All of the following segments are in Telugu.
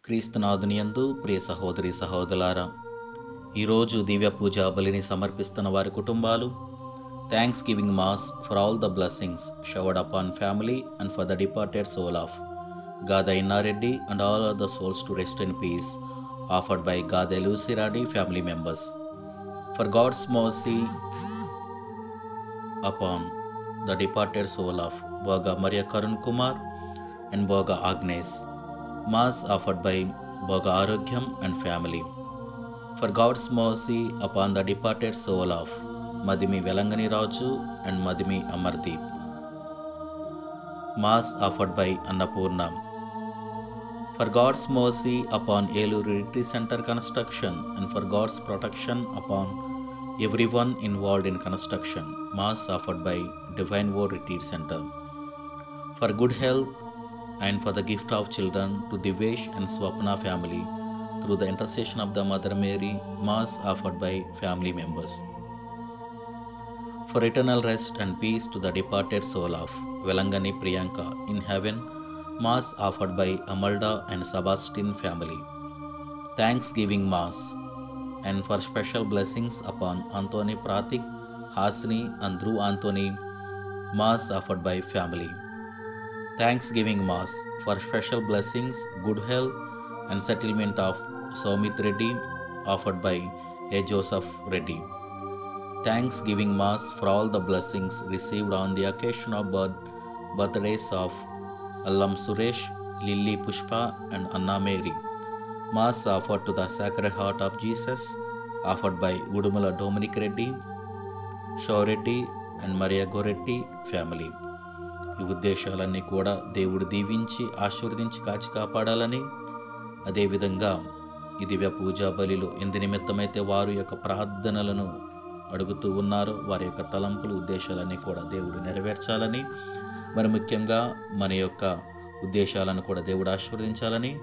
క్రీస్తునాథునియందు ప్రియ సహోదరి సహోదరులారా, ఈరోజు దివ్య పూజా బలిని సమర్పిస్తున్న వారి కుటుంబాలు thanksgiving mass for all the blessings showered upon family and for the departed soul of Gada Innareddy and all are the souls to rest in peace offered by Gada లూసిరాడి family members for God's mercy upon the departed soul of Boga Maria Karun Kumar and Boga Agnes. Mass offered by Boga Arogyam and family. For God's mercy upon the departed soul of Madimi Velangani Raju and Madimi Amardeep. Mass offered by Annapurna. For God's mercy upon Elur Retreat Center construction and for God's protection upon everyone involved in construction. Mass offered by Divine Word Retreat Center. For good health and for the gift of children to Divesh and Swapna family through the intercession of the Mother Mary. Mass offered by family members. For eternal rest and peace to the departed soul of Velangani Priyanka in heaven. Mass offered by Amalda and Sebastian family. Thanksgiving Mass and for special blessings upon Anthony Pratik, Hasni and Dhruv Anthony. Mass offered by family. Thanksgiving Mass for special blessings, good health and settlement of Soumit Reddy offered by A. Joseph Reddy. Thanksgiving Mass for all the blessings received on the occasion of birthdays of Allam Suresh, Lily Pushpa and Anna Mary. Mass offered to the Sacred Heart of Jesus offered by Udumala Dominic Reddy, Shaw Reddy and Maria Goretti family. ఈ ఉద్దేశాలన్నీ కూడా దేవుడు దీవించి ఆశీర్వదించి కాచి కాపాడాలని, అదేవిధంగా ఈ దివ్య పూజా బలిలో ఎందు నిమిత్తమైతే వారు యొక్క ప్రార్థనలను అడుగుతూ ఉన్నారో వారి యొక్క తలంపులు ఉద్దేశాలన్నీ కూడా దేవుడు నెరవేర్చాలని, మరి ముఖ్యంగా మన యొక్క ఉద్దేశాలను కూడా దేవుడు ఆశీర్వదించాలని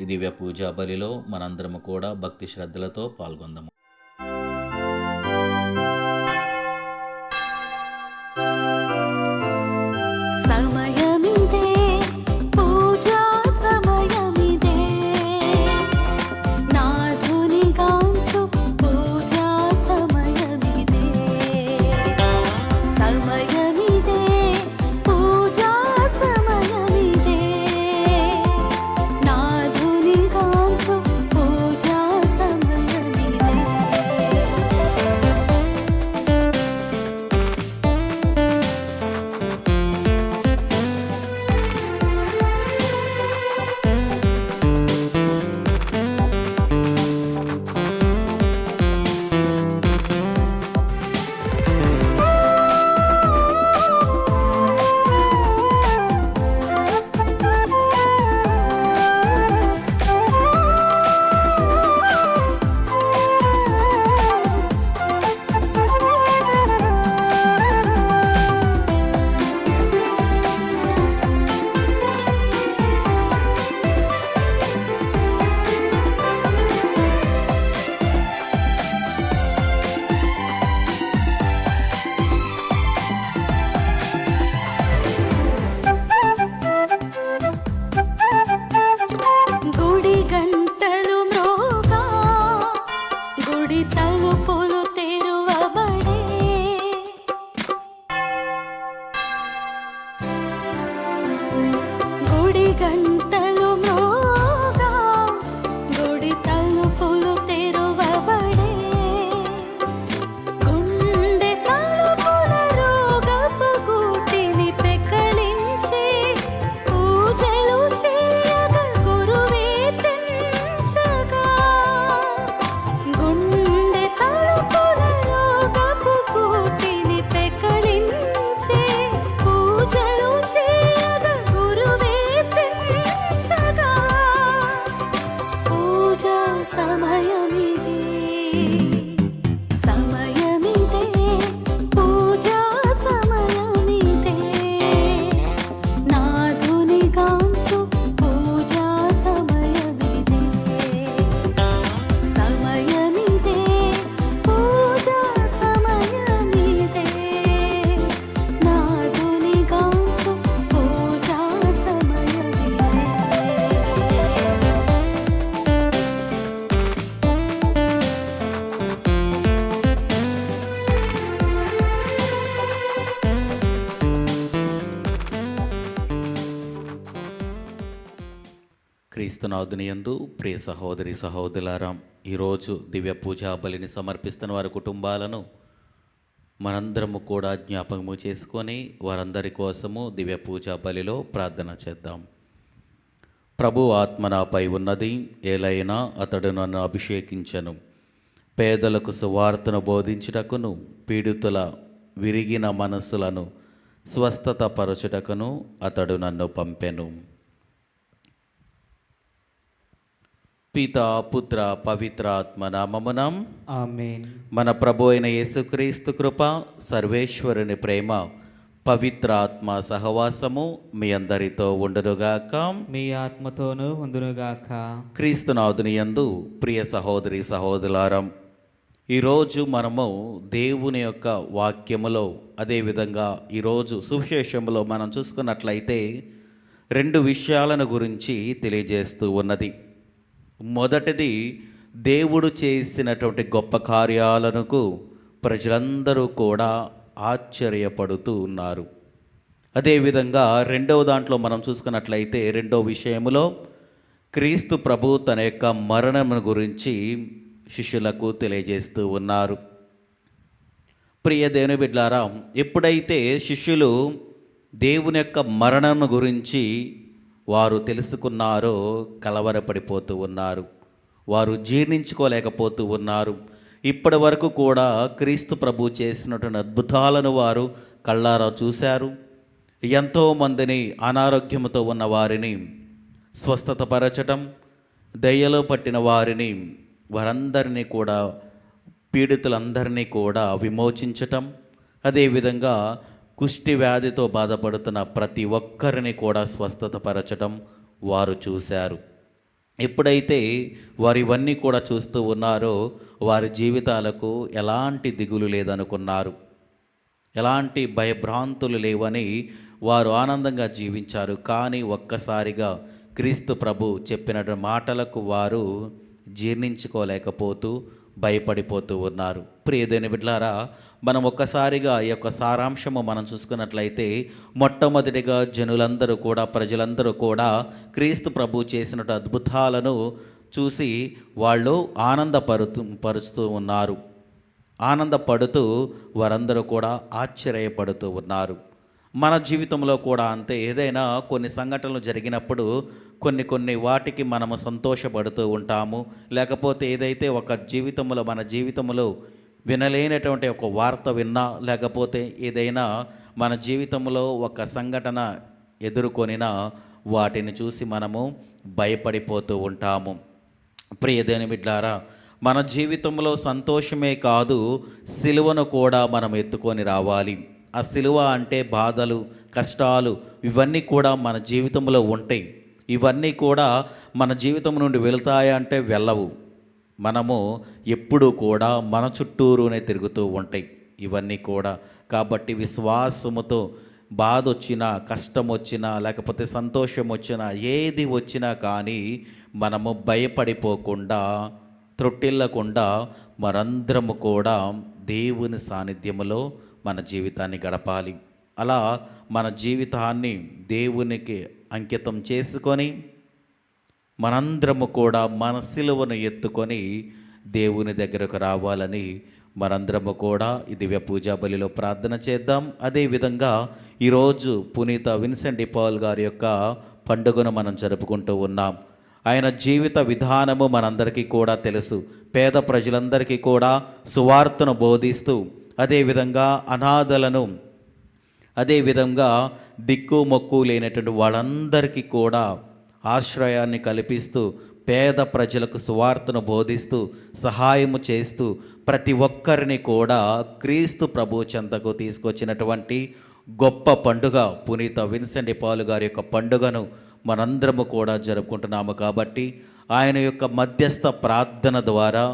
ఈ దివ్య పూజా బలిలో మనందరము కూడా భక్తి శ్రద్ధలతో పాల్గొందాము. క్రీస్తునాథుని యందు ప్రియ సహోదరి సహోదరులారా, ఈరోజు దివ్య పూజా బలిని సమర్పిస్తున్న వారి కుటుంబాలను మనందరము కూడా జ్ఞాపకము చేసుకొని వారందరి కోసము దివ్య పూజా బలిలో ప్రార్థన చేద్దాం. ప్రభు ఆత్మ నాపై ఉన్నది, ఏలైనా అతడు నన్ను అభిషేకించను. పేదలకు సువార్తను బోధించుటకును, పీడితుల విరిగిన మనస్సులను స్వస్థత పరచుటకును అతడు నన్ను పంపెను. పితా పుత్ర పవిత్రాత్మ నామమున ఆమేన్. మన ప్రభు అయిన యేసుక్రీస్తు కృప, సర్వేశ్వరుని ప్రేమ, పవిత్రాత్మ సహవాసము మీ అందరితో ఉండునుగాక. మీ ఆత్మతోనూ ఉందునుగాక. క్రీస్తునాథుని యందు ప్రియ సహోదరి సహోదరులారా, ఈరోజు మనము దేవుని యొక్క వాక్యములో, అదేవిధంగా ఈరోజు సువిశేషములో మనం చూసుకున్నట్లయితే 2 విషయాలను గురించి తెలియజేస్తూ ఉన్నది. మొదటిది, దేవుడు చేసినటువంటి గొప్ప కార్యాలకు ప్రజలందరూ కూడా ఆశ్చర్యపడుతూ ఉన్నారు. అదేవిధంగా రెండవ దాంట్లో మనం చూసుకున్నట్లయితే, రెండవ విషయములో క్రీస్తు ప్రభు తన యొక్క మరణమును గురించి శిష్యులకు తెలియజేస్తూ ఉన్నారు. ప్రియ దేవుని బిడ్డలారా, ఎప్పుడైతే శిష్యులు దేవుని యొక్క మరణం గురించి వారు తెలుసుకున్నారో కలవరపడిపోతూ ఉన్నారు. వారు జీర్ణించుకోలేకపోతూ ఉన్నారు. ఇప్పటి వరకు కూడా క్రీస్తు ప్రభు చేసినటువంటి అద్భుతాలను వారు కళ్ళారా చూశారు. ఎంతోమందిని అనారోగ్యంతో ఉన్న వారిని స్వస్థతపరచటం, దయ్యలో పట్టిన వారిని వారందరినీ కూడా, పీడితులందరినీ కూడా విమోచించటం, అదేవిధంగా కుష్టి వ్యాధితో బాధపడుతున్న ప్రతి ఒక్కరిని కూడా స్వస్థతపరచటం వారు చూశారు. ఎప్పుడైతే వారు ఇవన్నీ కూడా చూస్తూ ఉన్నారో వారి జీవితాలకు ఎలాంటి దిగులు లేదనుకున్నారు, ఎలాంటి భయభ్రాంతులు లేవని వారు ఆనందంగా జీవించారు. కానీ ఒక్కసారిగా క్రీస్తు ప్రభు చెప్పిన మాటలకు వారు జీర్ణించుకోలేకపోతూ భయపడిపోతూ ఉన్నారు. ప్రియదేని బిడ్డలారా, మనం ఒక్కసారిగా ఈ యొక్క సారాంశము మనం చూసుకున్నట్లయితే, మొట్టమొదటిగా జనులందరూ కూడా, ప్రజలందరూ కూడా క్రీస్తు ప్రభు చేసిన అద్భుతాలను చూసి వాళ్ళు పరుస్తూ ఉన్నారు. ఆనందపడుతూ వారందరూ కూడా ఆశ్చర్యపడుతూ ఉన్నారు. మన జీవితంలో కూడా అంతే. ఏదైనా కొన్ని సంఘటనలు జరిగినప్పుడు కొన్ని వాటికి మనము సంతోషపడుతూ ఉంటాము. లేకపోతే ఏదైతే మన జీవితంలో వినలేనటువంటి ఒక వార్త విన్నా, లేకపోతే ఏదైనా మన జీవితంలో ఒక సంఘటన ఎదుర్కొనినా వాటిని చూసి మనము భయపడిపోతూ ఉంటాము. ప్రియదేని బిడ్డలారా, మన జీవితంలో సంతోషమే కాదు, సిలువను కూడా మనం ఎత్తుకొని రావాలి. ఆ సిలువ అంటే బాధలు, కష్టాలు, ఇవన్నీ కూడా మన జీవితంలో ఉంటాయి. ఇవన్నీ కూడా మన జీవితం నుండి వెళ్తాయా అంటే వెళ్ళవు. మనము ఎప్పుడూ కూడా మన చుట్టూరునే తిరుగుతూ ఉంటాయి ఇవన్నీ కూడా. కాబట్టి విశ్వాసముతో బాధ వచ్చినా, కష్టం వచ్చినా, లేకపోతే సంతోషం వచ్చినా, ఏది వచ్చినా కానీ మనము భయపడిపోకుండా, త్రొట్టిల్లకుండా మనందరము కూడా దేవుని సాన్నిధ్యములో మన జీవితాన్ని గడపాలి. అలా మన జీవితాన్ని దేవునికి అంకితం చేసుకొని మనందరము కూడా మన సిలువను ఎత్తుకొని దేవుని దగ్గరకు రావాలని మనందరము కూడా ఈ దివ్య పూజా బలిలో ప్రార్థన చేద్దాం. అదేవిధంగా ఈరోజు పునీత విన్సెంట్ డి పాల్ గారి యొక్క పండుగను మనం జరుపుకుంటూ ఉన్నాం. ఆయన జీవిత విధానము మనందరికీ కూడా తెలుసు. పేద ప్రజలందరికీ కూడా సువార్తను బోధిస్తూ, అదేవిధంగా అనాథలను, అదేవిధంగా దిక్కు మొక్కు లేనటువంటి వాళ్ళందరికీ కూడా ఆశ్రయాన్ని కల్పిస్తూ, పేద ప్రజలకు సువార్తను బోధిస్తూ, సహాయము చేస్తూ, ప్రతి ఒక్కరిని కూడా క్రీస్తు ప్రభు చెంతకు తీసుకొచ్చినటువంటి గొప్ప పండుగ పునీత విన్సెంట్ డి పాల్ గారి యొక్క పండుగను మనందరము కూడా జరుపుకుంటున్నాము. కాబట్టి ఆయన యొక్క మధ్యస్థ ప్రార్థన ద్వారా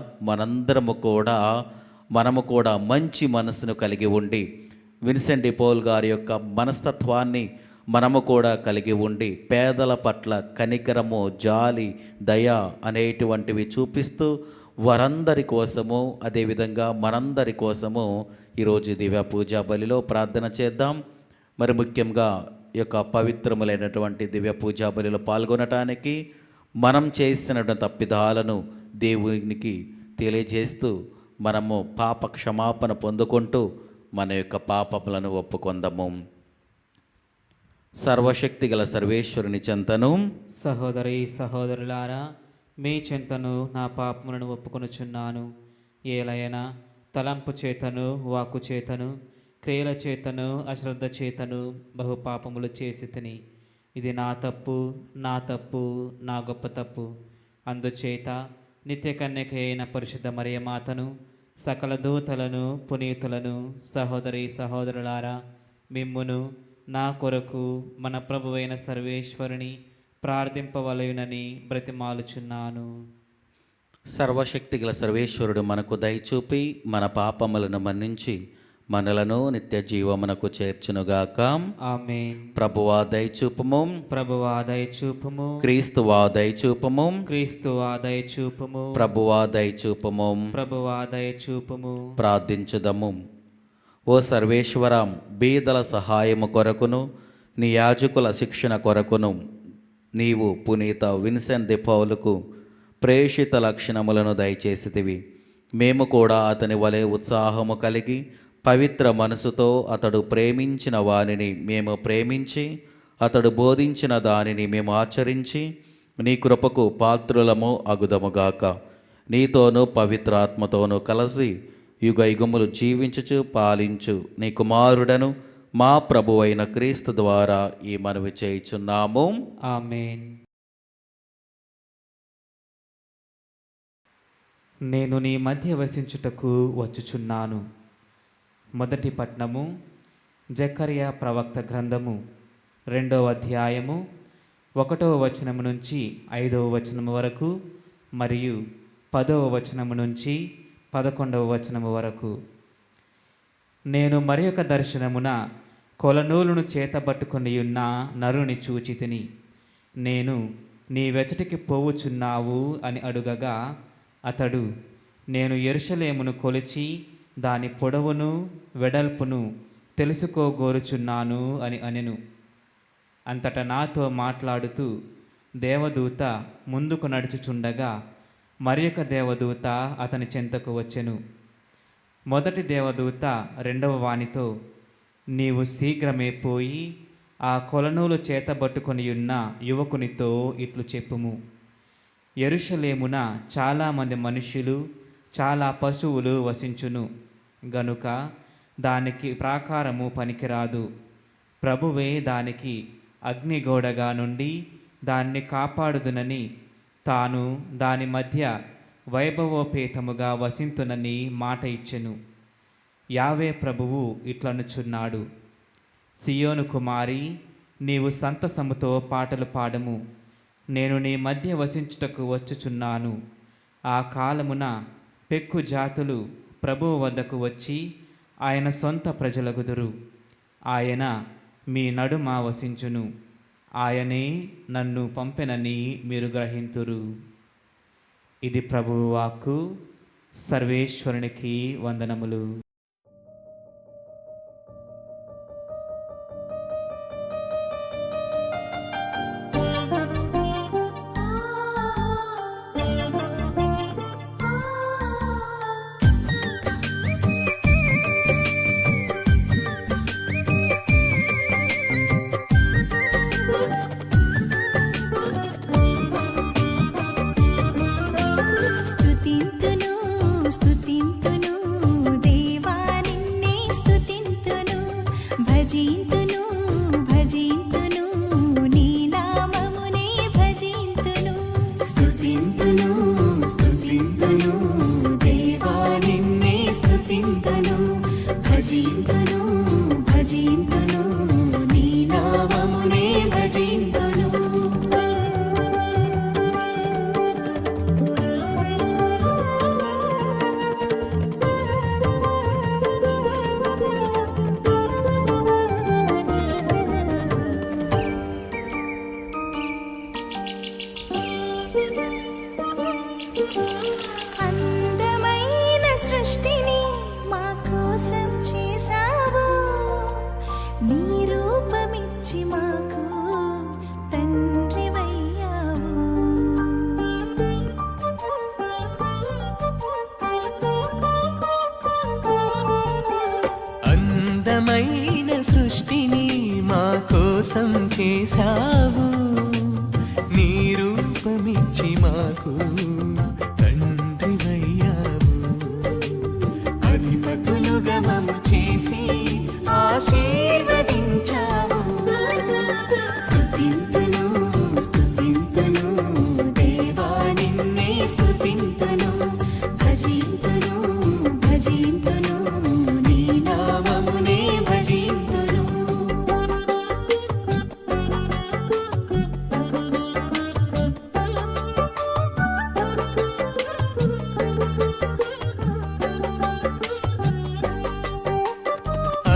మనము కూడా మంచి మనసును కలిగి ఉండి, విన్సెంట్ డి పాల్ గారి యొక్క మనస్తత్వాన్ని మనము కూడా కలిగి ఉండి, పేదల పట్ల కనికరము, జాలి, దయ అనేటువంటివి చూపిస్తూ వారందరి కోసము, అదేవిధంగా మనందరి కోసము ఈరోజు దివ్య పూజా బలిలో ప్రార్థన చేద్దాం. మరి ముఖ్యంగా ఈ యొక్క పవిత్రములైనటువంటి దివ్య పూజా బలిలో పాల్గొనటానికి మనం చేసినటువంటి తప్పిదాలను దేవునికి తెలియజేస్తూ మనము పాప క్షమాపణ పొందుకుంటూ మన యొక్క పాపములను ఒప్పుకొందము. సర్వశక్తి గల సర్వేశ్వరుని చెంతను సహోదరి సహోదరులారా, మీ చెంతను నా పాపములను ఒప్పుకొనుచున్నాను. ఏలయనా తలంపు చేతను, వాక్కు చేతను, క్రియల చేతను, అశ్రద్ధ చేతను బహు పాపములు చేసి తిని. ఇది నా తప్పు, నా గొప్ప తప్పు. అందుచేత నిత్య కన్యక అయిన పరిశుద్ధ మరియమాతను, సకల దూతలను, పునీతులను, సహోదరి సహోదరులారా, మిమ్మును నా కొరకు మన ప్రభువైన సర్వేశ్వరుని ప్రార్థింపవలయునని బ్రతిమాలుచున్నాను. సర్వశక్తి గల సర్వేశ్వరుడు మనకు దయచూపి మన పాపములను మన్నించి మనలను నిత్య జీవమునకు చేర్చునుగాక. ఆమేన్. ప్రభువా దయచూపము, ప్రభువా దయచూపుము, క్రీస్తువా దయచూపము, క్రీస్తువా దయచూపుము, ప్రభువా దయచూపము. ప్రభువా దయచూపుము. ప్రార్థించుదము. ఓ సర్వేశ్వరం, బీదల సహాయము కొరకును నీ యాజకుల శిక్షణ కొరకును నీవు పునీత విన్సెంట్ ది పౌలుకు ప్రేషిత లక్షణములను దయచేసితివి. మేము కూడా అతని వలె ఉత్సాహము కలిగి పవిత్ర మనసుతో అతడు ప్రేమించిన వానిని మేము ప్రేమించి అతడు బోధించిన దానిని మేము ఆచరించి నీ కృపకు పాత్రులము అగుదముగాక. నీతోనూ పవిత్రాత్మతోనూ కలిసి యుగ యుగములు జీవించుచు పాలించు నీ కుమారుడను మా ప్రభువైన క్రీస్తు ద్వారా ఈ మనవి చేయుచున్నాము. ఆమేన్. నేను నీ మధ్య వసించుటకు వచ్చుచున్నాను. మొదటి పట్నము. జకర్యా ప్రవక్త గ్రంథము 2వ అధ్యాయము 1వ వచనము నుంచి 5వ వచనము వరకు మరియు 10వ వచనము నుంచి 11వ వచనము వరకు. నేను మరి ఒక దర్శనమున కొలనూలును చేతబట్టుకొని ఉన్న నరుని చూచి తిని. నేను నీ వెచటికి పోవుచున్నావు అని అడుగగా అతడు, నేను యెరూషలేమును కొలిచి దాని పొడవును వెడల్పును తెలుసుకోగోరుచున్నాను అని అనెను. అంతటా నాతో మాట్లాడుతూ దేవదూత ముందుకు నడుచుచుండగా మరి ఒక దేవదూత అతని చెంతకు వచ్చెను. మొదటి దేవదూత రెండవ వానితో, నీవు శీఘ్రమే పోయి ఆ కొలనూలు చేతబట్టుకొని ఉన్న యువకునితో ఇట్లు చెప్పుము. యెరూషలేమున చాలామంది మనుష్యులు, చాలా పశువులు వసించును గనుక దానికి ప్రాకారము పనికిరాదు. ప్రభువే దానికి అగ్నిగోడగా నుండి దాన్ని కాపాడుదునని, తాను దాని మధ్య వైభవోపేతముగా వసింతునని మాట ఇచ్చెను. యావే ప్రభువు ఇట్లనుచున్నాడు, సియోను కుమారి, నీవు సంతసముతో పాటలు పాడము. నేను నీ మధ్య వసించుటకు వచ్చుచున్నాను. ఆ కాలమున పెక్కు జాతులు ప్రభువు వద్దకు వచ్చి ఆయన సొంత ప్రజలగుదురు. ఆయన మీ నడుమ వసించును. ఆయనే నన్ను పంపెనని మీరు గ్రహింతురు. ఇది ప్రభువు వాక్కు. సర్వేశ్వరునికి వందనములు. స్తుతింతును స్తుతింతును దేవా నిన్నే స్తుతింతును భజింతును భజింతును నీ నామమునే భజింతును స్తుతింతును స్తుతింతును దేవా నిన్నే స్తుతింతును భజింతును భజింతును నీ నామమునే భజింతును. అందమైన సృష్టిని మా కోసం చేసావు. నీ రూపమిచ్చి మాకు తండ్రివయ్యావు. మా కోసం చేశావు, నీ రూపమిచ్చి మాకు తండ్రివయ్యావు. అధిపతులుగా మమ్ము చేసి ఆశీర్వదించావు. స్తుతింతును స్తుతింతును దేవా నిన్నే స్తుతింతును, భజింతును భజింతును నీ నామమునే భజింతును.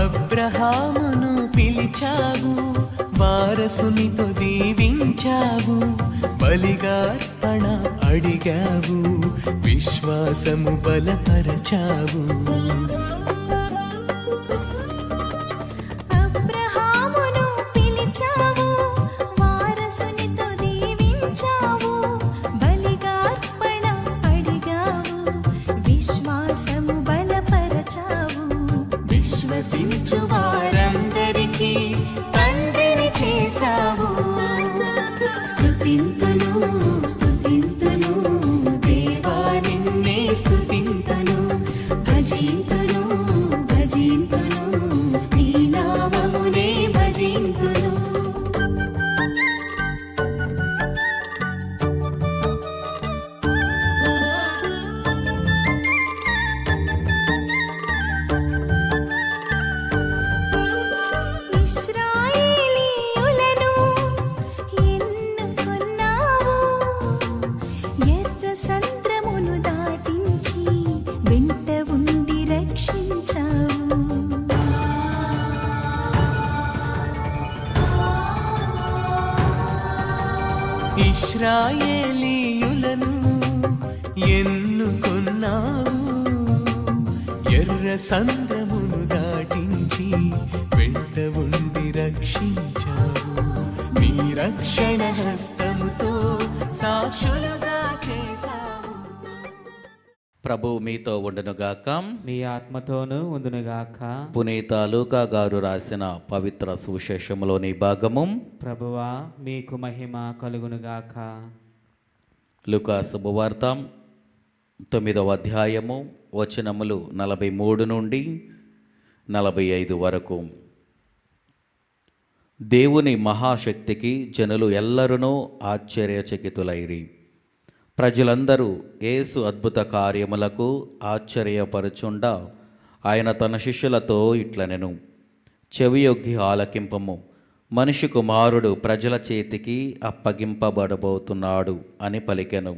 అబ్రహామును పిలిచావు, వారసునితో దీవించావు, బలిగా అర్పణ అడిగావు, విశ్వాసము బలపరచావు. అబ్రహామును పిలిచావు, వారసునితో దీవించావు, బలిగా అర్పణ అడిగావు, విశ్వాసము బలపరచావు. విశ్వసించు వారందరికీ తండ్రిని చేశావు. స్తుతింతును స్తుతింతును దేవా నిన్నే స్తుతింతును, భజింతును భజింతును నీ నామమునే భజింతును. ఇశ్రాయేలీయులను ఎన్నుకున్నావు, ఎర్ర సంద్రమును దాటించి వెంట ఉండి రక్షించావు. ఇశ్రాయేలీయులను ఎన్నుకొన్నావు, ఎర్ర సంద్రమును దాటించి వెంట ఉండి రక్షించావు. నీ రక్షణ హస్తముతో సాక్షులుగా చేశావు. ప్రభు మీతో ఉండునుగాక. నీ ఆత్మతోనూ ఉందునుగాక. పునీత లూకా గారు రాసిన పవిత్ర సువిశేషములోని భాగము. ప్రభువా మీకు మహిమ కలుగునుగాక. లూకా శుభవార్త 9వ అధ్యాయము వచనములు 43 నుండి 45 వరకు. దేవుని మహాశక్తికి జనులు ఎల్లరునూ ఆశ్చర్యచకితులైరి. ప్రజలందరూ యేసు అద్భుత కార్యములకు ఆశ్చర్యపరుచుండా ఆయన తన శిష్యులతో ఇట్లనెను, చెవియొగ్గి ఆలకింపము, మనిషి కుమారుడు ప్రజల చేతికి అప్పగింపబడబోతున్నాడు అని పలికెను.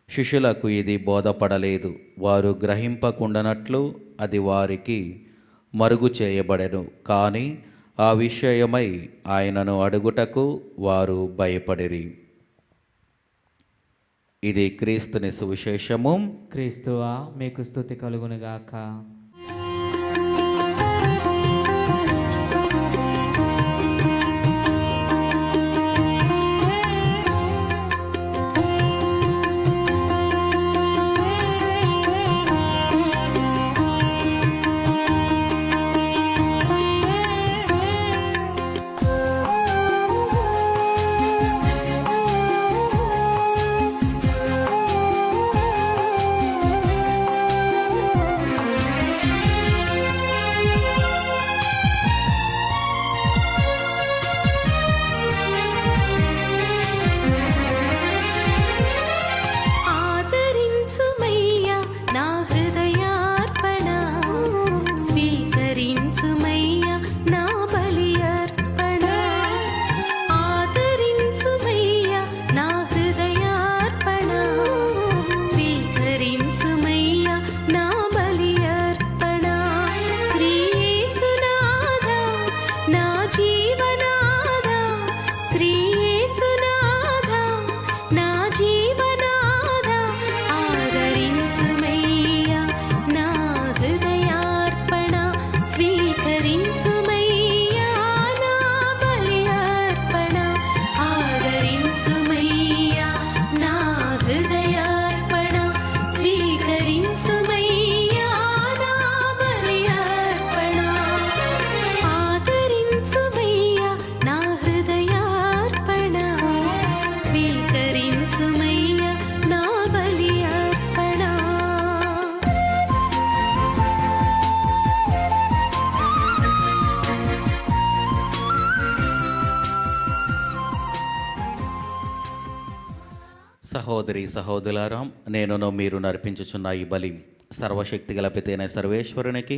శిష్యులకు ఇది బోధపడలేదు. వారు గ్రహింపకుండానట్లు అది వారికి మరుగు చేయబడెను. కానీ ఆ విషయమై ఆయనను అడుగుటకు వారు భయపడిరి. ఇది క్రీస్తుని సువిశేషము. క్రీస్తువా మీకు స్తుతి కలుగునుగాక. సహోదరి సహోదరులారా, నేనును మీరు నర్పించుచున్న ఈ బలి సర్వశక్తిగల పితైన సర్వేశ్వరునికి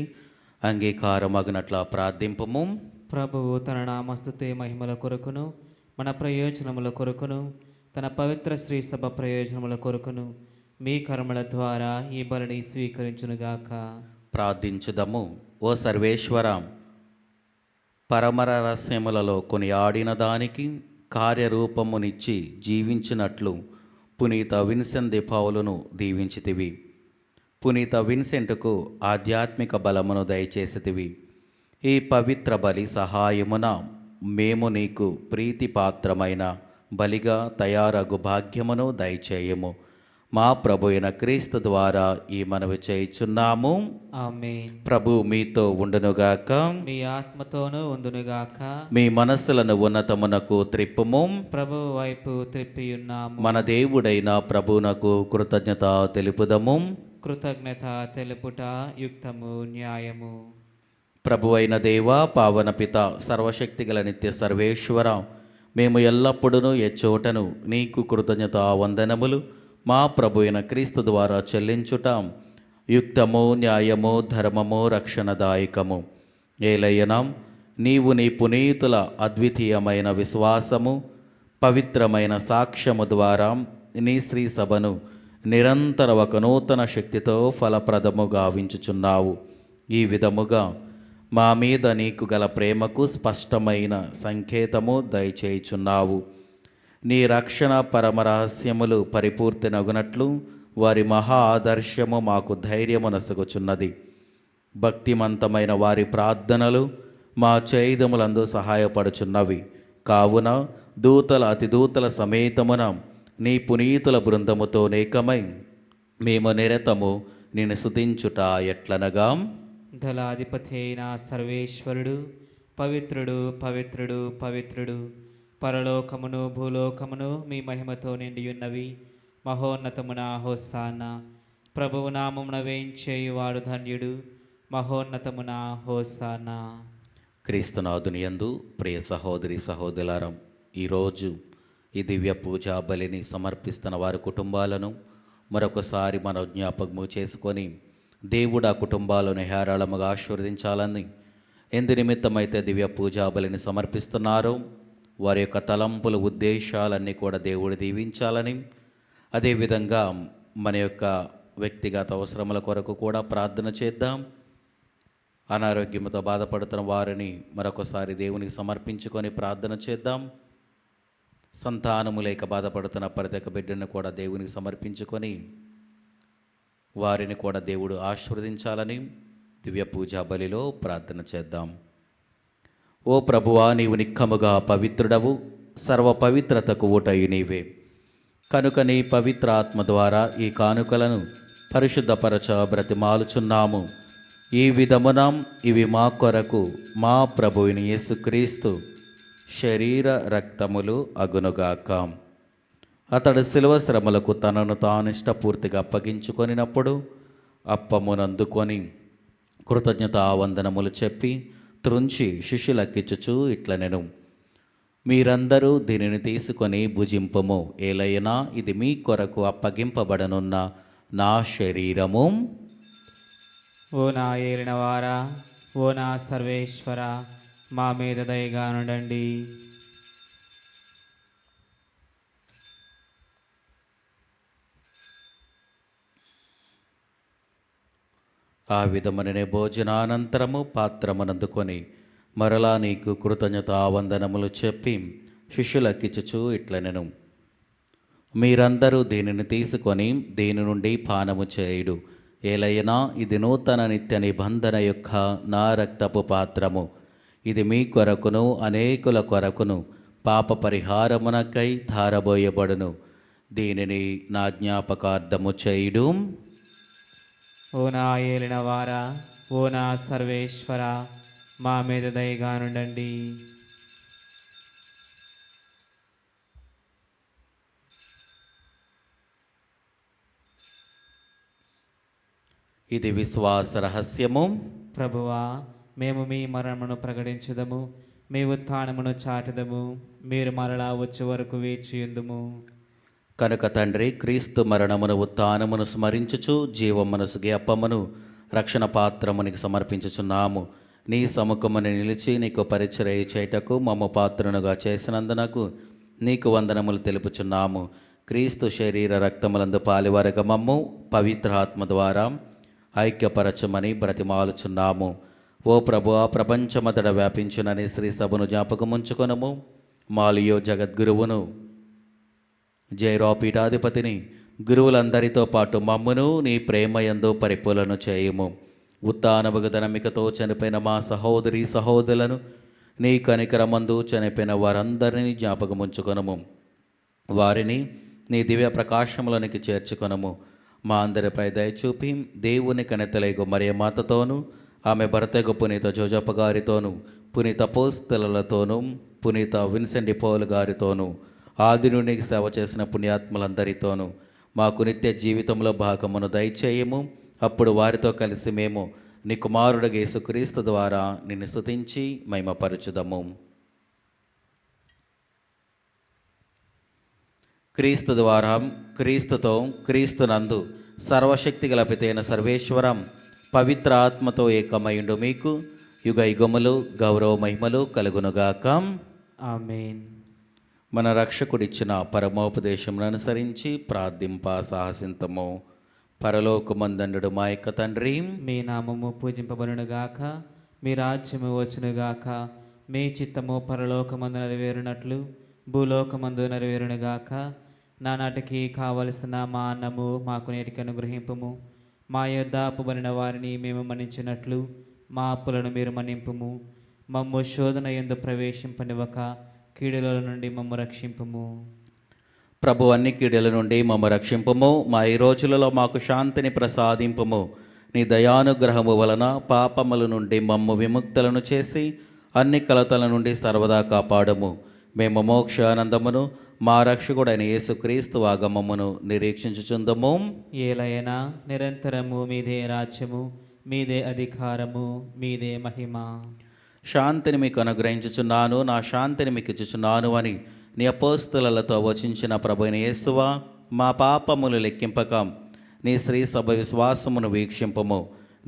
అంగీకారమగినట్ల ప్రార్థింపము. ప్రభువు తన నామస్తుతే మహిమల కొరకును మన ప్రయోజనముల కొరకును తన పవిత్ర శ్రీ సభ ప్రయోజనముల కొరకును మీ కర్మల ద్వారా ఈ బలిని స్వీకరించునుగాక. ప్రార్థించుదము. ఓ సర్వేశ్వర, పరమర రహస్యములలో కొనియాడిన దానికి కార్యరూపమునిచ్చి జీవించినట్లు పునీత విన్సెంట్ ది పౌలును దీవించితివి. పునీత విన్సెంట్కు ఆధ్యాత్మిక బలమును దయచేసితివి. ఈ పవిత్ర బలి సహాయమున మేము నీకు ప్రీతిపాత్రమైన బలిగా తయారగు భాగ్యమును దయచేయము. మా ప్రభు అయిన క్రీస్తు ద్వారా ఈ మనవి చేయుచున్నాము. ఆమేన్. ప్రభు మీతో ఉండునుగాక. మీ ఆత్మతోనూ ఉందునుగాక. మీ మనస్సులను ఉన్నతమునకు త్రిప్పుము. ప్రభువు వైపు త్రిప్పియున్నాము. మన దేవుడైన ప్రభువునకు కృతజ్ఞత తెలుపుదము. కృతజ్ఞత తెలుపుట యుక్తము, న్యాయము. ప్రభు అయిన దేవా, పావన పిత, సర్వశక్తిగల నిత్య సర్వేశ్వర, మేము ఎల్లప్పుడూ ఎచ్చోటను నీకు కృతజ్ఞత వందనములు మా ప్రభు అయిన క్రీస్తు ద్వారా చెల్లించుట యుక్తము, న్యాయము, ధర్మము, రక్షణదాయకము. ఏలయ్యనా, నీవు నీ పునీతుల అద్వితీయమైన విశ్వాసము, పవిత్రమైన సాక్ష్యము ద్వారా నీ శ్రీ సభను నిరంతర ఒక నూతన శక్తితో ఫలప్రదము గావించుచున్నావు. ఈ విధముగా మా మీద నీకు గల ప్రేమకు స్పష్టమైన సంకేతము దయచేయుచున్నావు. నీ రక్షణ పరమరహస్యములు పరిపూర్తినగునట్లు వారి మహా ఆదర్శము మాకు ధైర్యము నసుగుచున్నది. భక్తిమంతమైన వారి ప్రార్థనలు మా చేయుదములందు సహాయపడుచున్నవి. కావున దూతల అతిదూతల సమేతమున నీ పునీతుల బృందముతో నేకమై మేము నిరతము నిన్ను స్తుతించుట ఎట్లనగా, దళాధిపతి అయిన సర్వేశ్వరుడు పవిత్రుడు, పవిత్రుడు, పవిత్రుడు, పరలోకమును భూలోకమును మీ మహిమతో నిండియున్నవి. మహోన్నతమున హోసానా. ప్రభువు నామమున వేయించేయువాడు ధన్యుడు. మహోన్నతమున హోసానా. క్రీస్తునాథుని యందు ప్రియ సహోదరి సహోదరులారా, ఈరోజు ఈ దివ్య పూజా బలిని సమర్పిస్తున్న వారి కుటుంబాలను మరొకసారి మన జ్ఞాపకము చేసుకొని దేవుడు ఆ కుటుంబాలను హేరాళముగా ఆశీర్వదించాలని, ఎందు నిమిత్తమైతే దివ్య పూజా బలిని సమర్పిస్తున్నారో వారి యొక్క తలంపుల ఉద్దేశాలన్నీ కూడా దేవుడు దీవించాలని, అదేవిధంగా మన యొక్క వ్యక్తిగత అవసరముల కొరకు కూడా ప్రార్థన చేద్దాం. అనారోగ్యంతో బాధపడుతున్న వారిని మరొకసారి దేవునికి సమర్పించుకొని ప్రార్థన చేద్దాం. సంతానము లేక బాధపడుతున్న ప్రతి ఒక్క బిడ్డను కూడా దేవునికి సమర్పించుకొని వారిని కూడా దేవుడు ఆశీర్వదించాలని దివ్య పూజా బలిలో ప్రార్థన చేద్దాం. ఓ ప్రభువా, నీవు నిక్కముగా పవిత్రుడవు, సర్వ పవిత్రతకు ఊటయు నీవే. కనుక నీ పవిత్ర ఆత్మ ద్వారా ఈ కానుకలను పరిశుద్ధపరచ బ్రతిమాలుచున్నాము. ఈ విధమున ఇవి మా కొరకు మా ప్రభువుని యేసుక్రీస్తు శరీర రక్తములు అగునుగాక. అతడు శిలువ శ్రమలకు తనను తాను ఇష్టపూర్తిగా అప్పగించుకొనినప్పుడు అప్పమునందుకొని కృతజ్ఞతావందనములు చెప్పి త్రుంచి శిష్యులకిచ్చుచు ఇట్లనెను, మీరందరూ దీనిని తీసుకొని భుజింపము. ఏలైనా ఇది మీ కొరకు అప్పగింపబడనున్న నా శరీరము. ఓ నా ఏలినవారా, ఓ నా సర్వేశ్వర, మా మీద దయగా నుండండి. ఆ విధముననే భోజనానంతరము పాత్రమునందుకొని మరలా నీకు కృతజ్ఞతావందనములు చెప్పి శిష్యులకిచ్చుచు ఇట్లనెను, మీరందరూ దీనిని తీసుకొని దీని నుండి పానము చేయుడు. ఏలైనా ఇది నూతన నిత్య నిబంధన యొక్క నా రక్తపు పాత్రము. ఇది మీ కొరకును అనేకుల కొరకును పాప పరిహారమునకై ధారబోయబడును. దీనిని నా జ్ఞాపకార్థము చేయుడు. ఓ నా ఏలినవారా, ఓ నా సర్వేశ్వర, మా మీద దయగా నుండండి. ఇది విశ్వాస రహస్యము. ప్రభువా, మేము మీ మరణమును ప్రకటించుదము, మీ ఉత్థానమును చాటుదము. మీరు మరలా వచ్చే వరకు వేచియుందుము. కనుక తండ్రి, క్రీస్తు మరణమును ఉత్థానమును స్మరించుచు జీవమనసు జ్ఞాపమును రక్షణ పాత్రమునికి సమర్పించుచున్నాము. నీ సముఖముని నిలిచి నీకు పరిచర్య చేయుటకు మమ్మ పాత్రనుగా చేసినందునకు నీకు వందనములు తెలుపుచున్నాము. క్రీస్తు శరీర రక్తములందు పాలివరగ మమ్ము పవిత్రాత్మ ద్వారా ఐక్యపరచమని బ్రతిమాలుచున్నాము. ఓ ప్రభువా, ప్రపంచమతడ వ్యాపించునని శ్రీ సభను జ్ఞాపకముంచుకొనము. మాలియో జగద్గురువును, జైరావు పీఠాధిపతిని, గురువులందరితో పాటు మమ్మును నీ ప్రేమయందు పరిపూలను చేయుము. ఉత్థానముగు ధనమికతో చనిపోయిన మా సహోదరి సహోదరులను నీ కనికరమందు చనిపోయిన వారందరినీ జ్ఞాపకముంచుకొనము. వారిని నీ దివ్య ప్రకాశములోనికి చేర్చుకొనము. మా అందరిపై దయచూపి దేవుని కనెతలేగు మరియ మాతతోనూ, ఆమె భర్తగు పునీత జోజప్ప గారితోనూ, పునీత అపోస్తలులతోనూ, పునీత విన్సెంట్ పౌల్ గారితోనూ, ఆది నుండి సేవ చేసిన పుణ్యాత్ములందరితోనూ మాకు నిత్య జీవితంలో భాగమును దయచేయము. అప్పుడు వారితో కలిసి మేము నీ కుమారుడు యేసుక్రీస్తు ద్వారా నిన్ను స్తుతించి మహిమపరచుదము. క్రీస్తు ద్వారా, క్రీస్తుతో, క్రీస్తునందు సర్వశక్తి గల పితైన సర్వేశ్వరం పవిత్ర ఆత్మతో ఏకమైండు మీకు యుగ యుగములు గౌరవ మహిమలు కలుగునుగాక. ఆమేన్. మన రక్షకుడిచ్చిన పరమోపదేశమును అనుసరించి ప్రార్థింప సాహసింతము. పరలోకమందుండు మా యొక్క తండ్రి, మీ నామము పూజింపబడునుగాక, మీ రాజ్యము వచ్చునుగాక, మీ చిత్తము పరలోకమందు నెరవేరునట్లు భూలోకమందు నెరవేరునుగాక. నానాటికి కావలసిన మా అన్నము మాకు నేటికి అనుగ్రహింపుము. మా యొద్ద అప్పుబడిన వారిని మేము మన్నించినట్లు మా అప్పులను మీరు మన్నింపుము. మమ్ము శోధన యందు ప్రవేశింపనివ్వక కీడుల నుండి మమ్ము రక్షింపుము. ప్రభు, అన్ని కీడుల నుండి మమ్మ రక్షింపుము. మా ఈ రోజులలో మాకు శాంతిని ప్రసాదింపుము. నీ దయానుగ్రహము వలన పాపముల నుండి మమ్ము విముక్తులను చేసి అన్ని కలతల నుండి సర్వదా కాపాడము. మేము మోక్షానందమును మా రక్షకుడైన యేసుక్రీస్తు ఆగమమును నిరీక్షించుచుందము. ఏలైనా నిరంతరము మీదే రాజ్యము, మీదే అధికారము, మీదే మహిమ. శాంతిని మీకు అనుగ్రహించుచున్నాను, నా శాంతిని మీకు ఇచ్చుచున్నాను అని నీ అపోస్తలులతో వచించిన ప్రభువైన యేసువా, మా పాపములు లెక్కింపక నీ శ్రీ సభ విశ్వాసమును వీక్షింపము.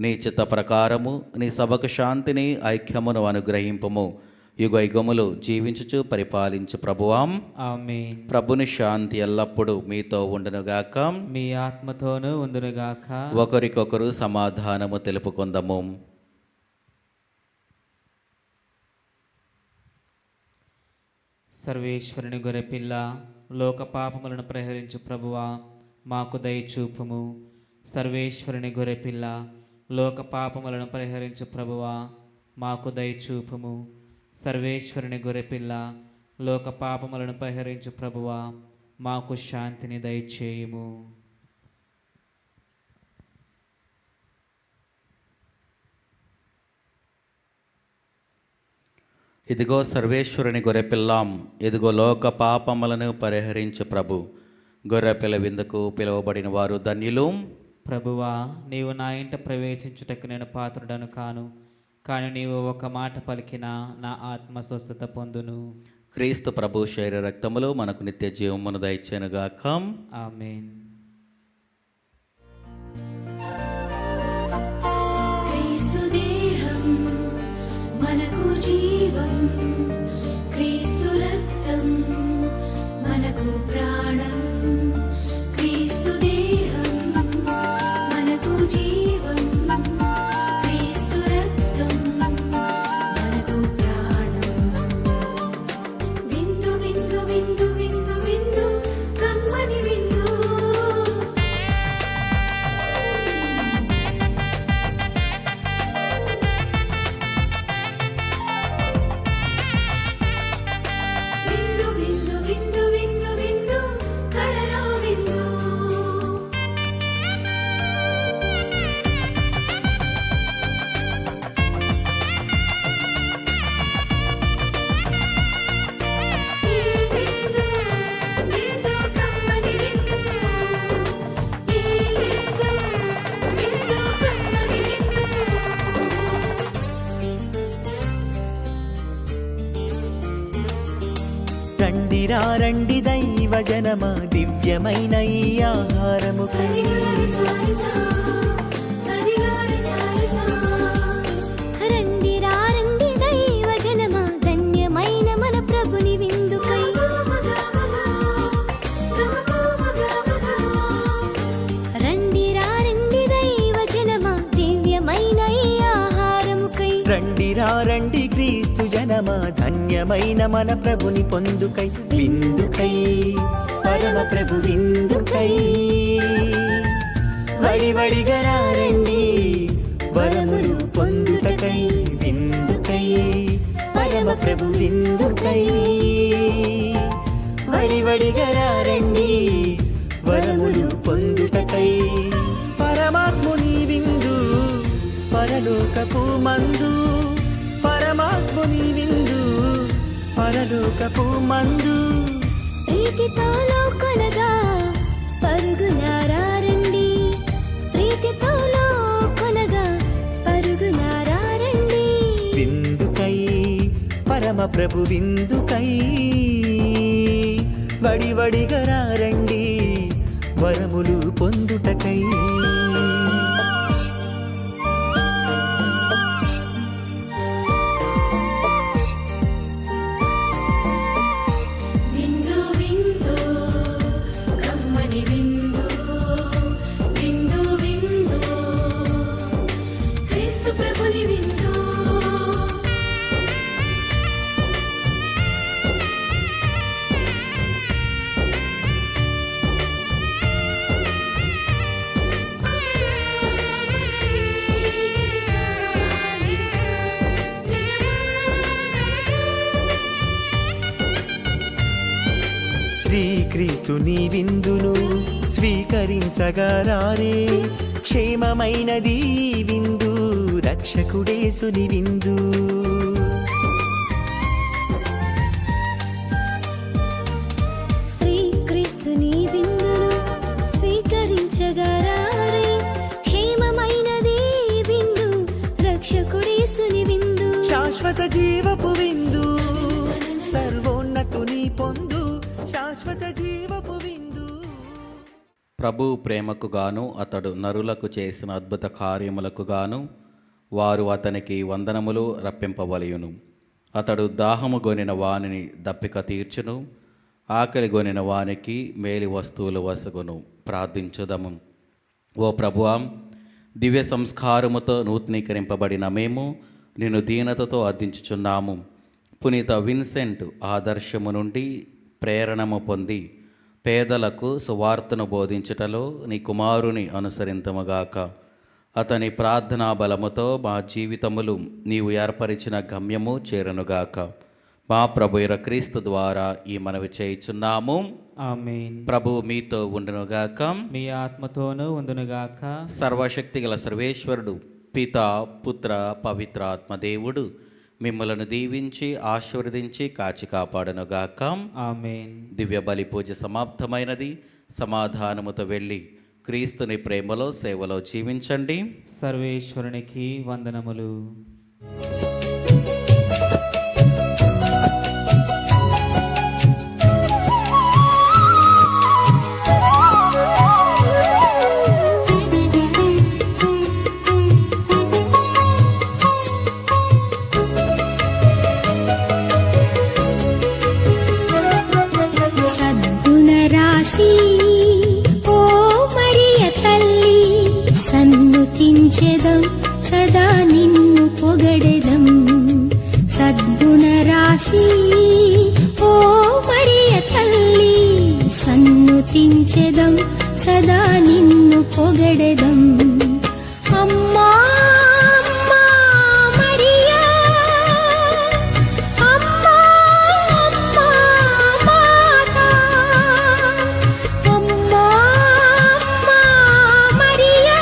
నీ చిత్త ప్రకారము నీ సభకు శాంతిని ఐక్యమును అనుగ్రహింపము. యుగ యుగములు జీవించుచు పరిపాలించు ప్రభువాం. ఆమేన్. ప్రభుని శాంతి ఎల్లప్పుడూ మీతో ఉండునుగాక. మీ ఆత్మతోనూ ఉందునుగాక. ఒకరికొకరు సమాధానము తెలుపుకుందము. సర్వేశ్వరుని గొర్రెపిల్ల, లోక పాపములను ప్రహరించు ప్రభువా, మాకు దయచూపుము. సర్వేశ్వరుని గొర్రెపిల్ల, లోక పాపములను పరిహరించు ప్రభువా, మాకు దయచూపుము. సర్వేశ్వరుని గొర్రెపిల్ల, లోక పాపములను పరిహరించు ప్రభువా, మాకు శాంతిని దయచేయుము. ఇదిగో సర్వేశ్వరుని గొర్రెపిల్లాం, ఇదిగో లోక పాపములను పరిహరించు ప్రభు. గొర్రెపిల్ల విందుకు పిలువబడిన వారు ధన్యులు. ప్రభువా, నీవు నా ఇంట ప్రవేశించుటకు నేను పాత్రుడను కాను, కానీ నీవు ఒక మాట పలికినా నా ఆత్మ స్వస్థత పొందును. క్రీస్తు ప్రభు శరీర రక్తములు మనకు నిత్య జీవమును దయచేనుగాక. ఆమేన్. క్రీస్తు దేహం మనకు జీవం, క్రీస్తు రక్తం మనకు ప్రాణం. క్రీస్తు దేహం మనకు జీవం, క్రీస్తు రక్తం మనకు ప్రాణం. విందు విందు విందు విందు విందు కమ్మని విందు. రండిరా రండి దైవ జనమా దివ్యమైన ఈ ఆహారముకై. రండి రండి దైవ జనమా ధన్యమైన మన ప్రభుని విందుకై. రండి రండి దైవ జనమా దివ్యమైన ఈ ఆహారముకై. రండిరా రండి క్రీస్తు జనమా ధన్యమైన మన ప్రభుని పొందుకై. విందుకై పరమ ప్రభు విందుకై. వడివడిగా రండి వరములు పొందుటకై. విందుకై పరమ ప్రభు విందుకై. వడివడిగా రండి వరములు పొందుటకై. పరమాత్ముని విందు పరలోకపు మందు. పరమాత్ముని విందు పరలోకపు మందు. ప్రీతితో లోకొనగా పరుగునారా రండి. ప్రీతితో లోకొనగా పరుగునారా రండి. విందుకై పరమ ప్రభు విందుకై. వడివడిగా రండి వరములు పొందుటకై. విందు విందు కమ్మని విందు. విందు విందు క్రీస్తు ప్రభుని విందు. శ్రీక్రీస్తుని విందును స్వీకరించగరారే. క్షేమమైనది ఈ విందు రక్షకుడేసుని విందు. శ్రీక్రీస్తుని విందును స్వీకరించగరారే. క్షేమమైనది ఈ విందు రక్షకుడేసుని విందు. శాశ్వత జీవపు విందు సర్వోన్నతుని పొందు. శాశ్వత జీవపు విందు. ప్రభు ప్రేమకు గాను అతడు నరులకు చేసిన అద్భుత కార్యములకు గాను వారు అతనికి వందనములు రప్పింపవలయును. అతడు దాహము గొనిన వానిని దప్పిక తీర్చును. ఆకలి గొనిన వానికి మేలి వస్తువులు వసగును. ప్రార్థించుదము. ఓ ప్రభువా, దివ్య సంస్కారముతో నూతనీకరింపబడిన మేము నిన్ను దీనతతో అర్థించుచున్నాము. పునీత విన్సెంట్ ఆదర్శము నుండి ప్రేరణము పొంది పేదలకు సువార్తను బోధించుటలో నీ కుమారుని అనుసరింతముగాక. అతని ప్రార్థనా బలముతో మా జీవితములు నీవు ఏర్పరిచిన గమ్యము చేరనుగాక. మా ప్రభువైన క్రీస్తు ద్వారా ఈ మనవి చేయుచున్నాము. ఆమేన్. ప్రభు మీతో ఉండునుగాక. మీ ఆత్మతోనూ ఉందునుగాక. సర్వశక్తిగల సర్వేశ్వరుడు పితా పుత్ర పవిత్ర ఆత్మదేవుడు మిమ్మలను దీవించి ఆశీర్వదించి కాచి కాపాడనుగాక. ఆమేన్. దివ్య బలి పూజ సమాప్తమైనది. సమాధానముతో వెళ్ళి క్రీస్తుని ప్రేమలో సేవలో జీవించండి. సర్వేశ్వరునికి వందనములు. సద్గుణరాశి ఓ మరియ తల్లి, సన్నుతించెదం సదా నిన్ను పొగడెదం. సద్గుణరాశి ఓ మరియ తల్లి, సన్నుతించెదం సదా నిన్ను పొగడెదం. అమ్మా అమ్మా మరియా, అమ్మా అమ్మా మాతా, అమ్మా అమ్మా మరియా,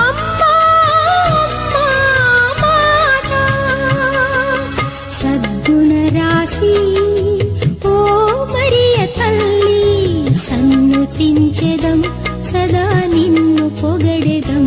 అమ్మా అమ్మా మాతా. సద్గుణరాశి ఓ మరియ తల్లి, సన్నుతించెదం సదా నిన్ను పొగడెదం.